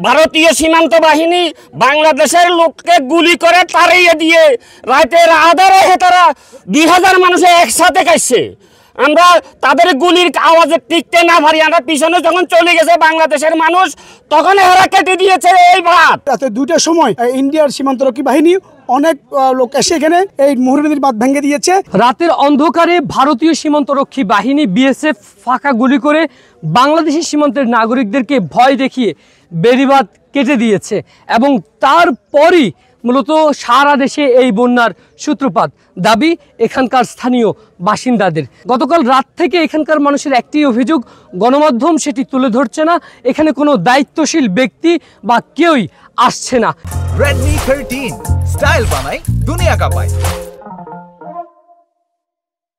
ভারতীয় সীমান্ত বাহিনী বাংলাদেশের লোককে গুলি করে তাড়িয়ে দিয়ে রাতের আধারে তারা 2000 মানুষে একসাথে খাইছে। আমরা তাদের গুলির আওয়াজে টিকতে না পারি, আমরা পিছনে যখন চলে গেছে বাংলাদেশের মানুষ তখন এরা কেটে দিয়েছে এই ভাত। রাতে 2টার সময় ইন্ডিয়ার সীমান্তরক্ষী বাহিনী অনেক লোক এসে এখানে এই মুহুরী নদীর বাঁধ ভেঙে দিয়েছে। রাতের অন্ধকারে ভারতীয় সীমান্তরক্ষী বাহিনী বিএসএফ ফাঁকা গুলি করে বাংলাদেশের সীমান্তের নাগরিকদেরকে ভয় দেখিয়ে বেড়িবাঁধ কেটে দিয়েছে এবং তারপরই মূলত সারা দেশে এই বন্যার সূত্রপাত দাবি এখানকার স্থানীয় বাসিন্দাদের। গতকাল রাত থেকে এখানকার মানুষের একটি অভিযোগ, গণমাধ্যম সেটি তুলে ধরছে না, এখানে কোনো দায়িত্বশীল ব্যক্তি বা কেউই আসছে না। Redmi 13 স্টাইল বানাই দুনিয়া কাঁপায়।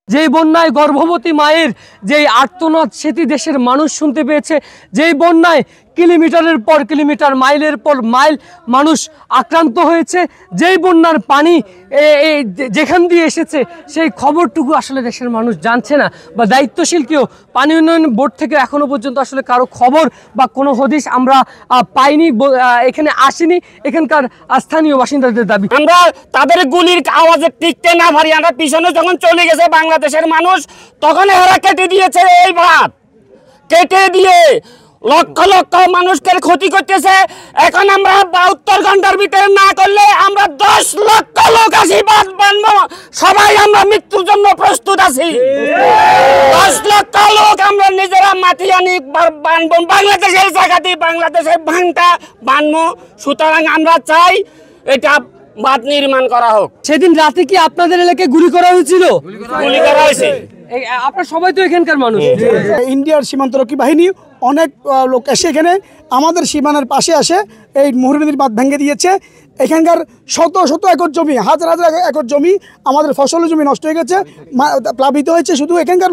যেই বন্যায় গর্ভবতী মায়ের যেই আর্তনাদ সেটি দেশের মানুষ শুনতে পেয়েছে, যেই বন্যায় কিলোমিটারের পর কিলোমিটার মাইলের পর মাইল মানুষ আক্রান্ত হয়েছে, যেই বন্যার পানি যেখান দিয়ে এসেছে সেই খবরটুকু আসলে দেশের মানুষ জানছে না বা দায়িত্বশীল কেউ পানি উন্নয়ন বোর্ড থেকে এখনো পর্যন্ত আসলে কারো খবর বা কোনো হদিশ আমরা পাইনি, এখানে আসেনি এখানকার স্থানীয় বাসিন্দাদের দাবি। আমরা তাদের গুলির আওয়াজে টিকতে না পারি, আমরা পিছনে যখন চলে গেছে বাংলাদেশের মানুষ তখন এরা কেটে দিয়েছে এই ভাত, কেটে দিয়ে লক্ষ লক্ষ মানুষকে ক্ষতি করতেছে। এখন আমরা 72 ঘন্টার ভিতরে না করলে আমরা 10 লক্ষ লোক আসি বাদ বানবো, সবাই আমরা মৃত্যুর জন্য প্রস্তুত আছি। 10 লক্ষ লোক আমরা নিজেরা মাটি আনি বানবো, বাংলাদেশের জায়গাতে বাংলাদেশের ভাঙটা বানবো। সুতরাং আমরা চাই এটা বাঁধ নির্মাণ করা হোক। সেদিন রাতে কি আপনাদের এলাকায় গুলি করা হয়েছিল? গুলি করা হয়েছে। আপনারা সবাই তো এখানকার মানুষ। ইন্ডিয়ার সীমান্তরক্ষী বাহিনী অনেক লোক এসে এখানে আমাদের সীমানার পাশে আসে এই মুহুরী নদীর বাঁধ ভেঙে দিয়েছে। এখানকার শত শত একর জমি, হাজার হাজার একর জমি, আমাদের ফসল জমি নষ্ট হয়ে গেছে, প্লাবিত হয়েছে। শুধু এখানকার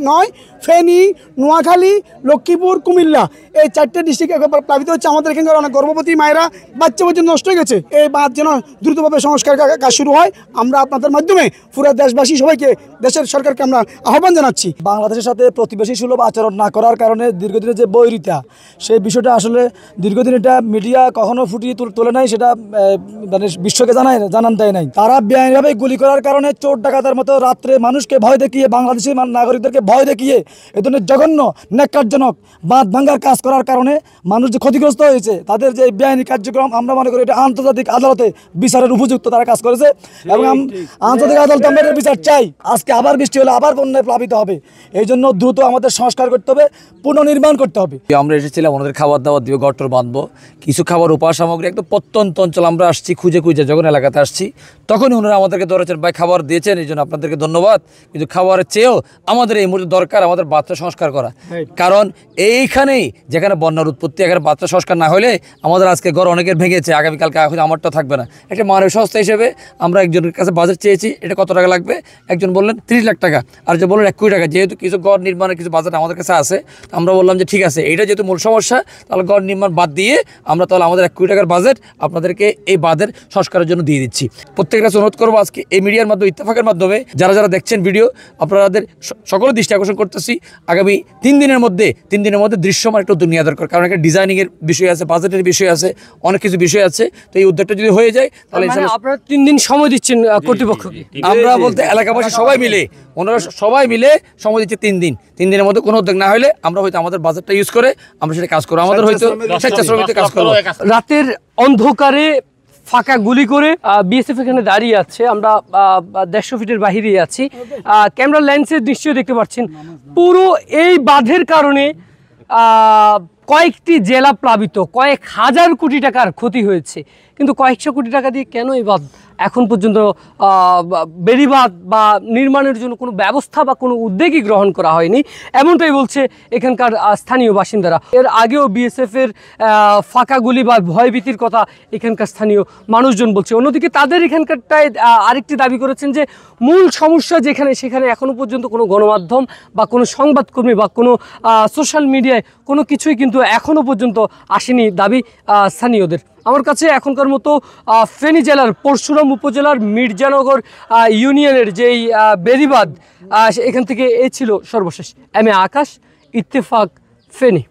নয়, ফেনী, নোয়াখালী, লক্ষ্মীপুর, কুমিল্লা এই 4টে ডিস্ট্রিক্ট প্লাবিত হচ্ছে। আমাদের এখানকার অনেক গর্ভবতী মায়েরা বাচ্চা পর্যন্ত নষ্ট হয়ে গেছে। এই বাঁধ যেন দ্রুতভাবে সংস্কার কাজ শুরু হয়, আমরা আপনাদের মাধ্যমে পুরো দেশবাসী সবাইকে, দেশের সরকারকে আমরা আহ্বান জানাচ্ছি। বাংলাদেশের সাথে প্রতিবেশী সুলভ আচরণ না করার কারণে দীর্ঘদিনের যে বৈরিতা, সেই বিষয়টা আসলে দীর্ঘদিন এটা মিডিয়া কখনো ফুটিয়ে তোলে নাই, সেটা মানে বিশ্বকে জানান দেয় নাই। তারা বেআইনিভাবে গুলি করার কারণে চোর ডাকাতের মতো রাত্রে মানুষকে ভয় দেখিয়ে, বাংলাদেশি নাগরিকদেরকে ভয় দেখিয়ে এ ধরনের জঘন্য ন্যাক্কারজনক বাঁধ ভাঙ্গার কাজ করার কারণে মানুষ যে ক্ষতিগ্রস্ত হয়েছে, তাদের যে বেআইনি কার্যক্রম আমরা মনে করি এটা আন্তর্জাতিক আদালতে বিচারের উপযুক্ত তারা কাজ করেছে এবং আন্তর্জাতিক আদালতে আমরা বিচার চাই। আজকে আবার বৃষ্টি হলে আবার বন্যায় প্লাবিত হবে, এই জন্য দ্রুত আমাদের সংস্কার করতে হবে, পুনর্নির্মাণ করতে হবে। আমরা এসেছিলাম ওনাদের খাবার দাবার দিয়ে গট্টর বাঁধবো, কিছু খাবার উপায় সামগ্রী একদম প্রত্যন্ত অঞ্চল আমরা আসছি খুঁজে যখন এলাকাতে আসছি তখনই ওনারা আমাদেরকে ধরেছেন, ভাই খাবার দিয়েছেন, এই জন্য আপনাদেরকে ধন্যবাদ, কিন্তু খাবারের চেয়েও আমাদের এই মুহূর্তে দরকার আমাদের বাচ্চা সংস্কার করা। কারণ এইখানেই যেখানে বন্যার উৎপত্তি, এখানে বাচ্চা সংস্কার না হলে আমাদের আজকে ঘর অনেকের ভেঙেছে, আগামীকালকে এখন আমারটা থাকবে না। একটা মানব সংস্থা হিসেবে আমরা একজনের কাছে বাজেট চেয়েছি, এটা কত টাকা লাগবে, একজন বললেন 30 লাখ টাকা, আর যে বললেন 1 কোটি টাকা। যেহেতু কিছু ঘর নির্মাণের কিছু বাজেট আমাদের কাছে আছে, আমরা বললাম যে ঠিক আছে, এইটা যেহেতু মূল সমস্যা, তাহলে ঘর নির্মাণ বাদ দিয়ে আমরা তাহলে আমাদের 1 কোটি টাকার বাজেট আপনাদেরকে এই বাঁধের সংস্কারের জন্য দিয়ে দিচ্ছি। প্রত্যেকের কাছে অনুরোধ করবো আজকে এই মিডিয়ার মাধ্যমে, ইত্তেফাকের মাধ্যমে যারা দেখছেন ভিডিও, আপনাদের সকলের দৃষ্টি আকর্ষণ করতেছি, আগামী 3 দিনের মধ্যে দৃশ্যমান একটা উদ্যোগ নেওয়া দরকার। কারণ একটা ডিজাইনিংয়ের বিষয় আছে, বাজেটের বিষয় আছে, অনেক কিছু বিষয় আছে। তো এই উদ্যোগটা যদি হয়ে যায় তাহলে আপনারা 3 দিন সময় দিচ্ছেন কর্তৃপক্ষকে? আমরা বলতে এলাকাবাসী সবাই মিলে, ওনারা সবাই মিলে সময় দিচ্ছে 3 দিন। 3 দিনের মধ্যে কোনো উদ্যোগ না হলে আমরা হয়তো আমাদের বাজেটটা ইউজ করে আমরা সেটা কাজ করবো, আমাদের হয়তো স্বেচ্ছাশ্রমিতে কাজ করবো। রাতের অন্ধকারে ফাঁকা গুলি করে বিএসএফ এখানে দাঁড়িয়ে আছে, আমরা 150 ফিটের বাহিরে আছি। ক্যামেরা লেন্সে নিশ্চয়ই দেখতে পাচ্ছেন পুরো এই বাঁধের কারণে কয়েকটি জেলা প্লাবিত, কয়েক হাজার কোটি টাকার ক্ষতি হয়েছে, কিন্তু কয়েকশো কোটি টাকা দিয়ে কেন এই বাঁধ এখন পর্যন্ত বেড়িবাঁধ বা নির্মাণের জন্য কোনো ব্যবস্থা বা কোনো উদ্যোগই গ্রহণ করা হয়নি, এমনটাই বলছে এখানকার স্থানীয় বাসিন্দারা। এর আগেও বিএসএফের ফাঁকা গুলি বা ভয়ভীতির কথা এখানকার স্থানীয় মানুষজন বলছে। অন্যদিকে তাদের এখানকারটায় আরেকটি দাবি করেছেন যে মূল সমস্যা সেখানে এখনও পর্যন্ত কোনো গণমাধ্যম বা কোনো সংবাদকর্মী বা কোনো সোশ্যাল মিডিয়ায় কোনো কিছুই কিন্তু এখনও পর্যন্ত আসেনি দাবি স্থানীয়দের। আমার কাছে এখনকার মতো ফেনী জেলার পরশুরাম উপজেলার মির্জানগর ইউনিয়নের যেই বেড়িবাঁধ, এখান থেকে এই ছিল সর্বশেষ। আমি আকাশ, ইত্তেফাক, ফেনী।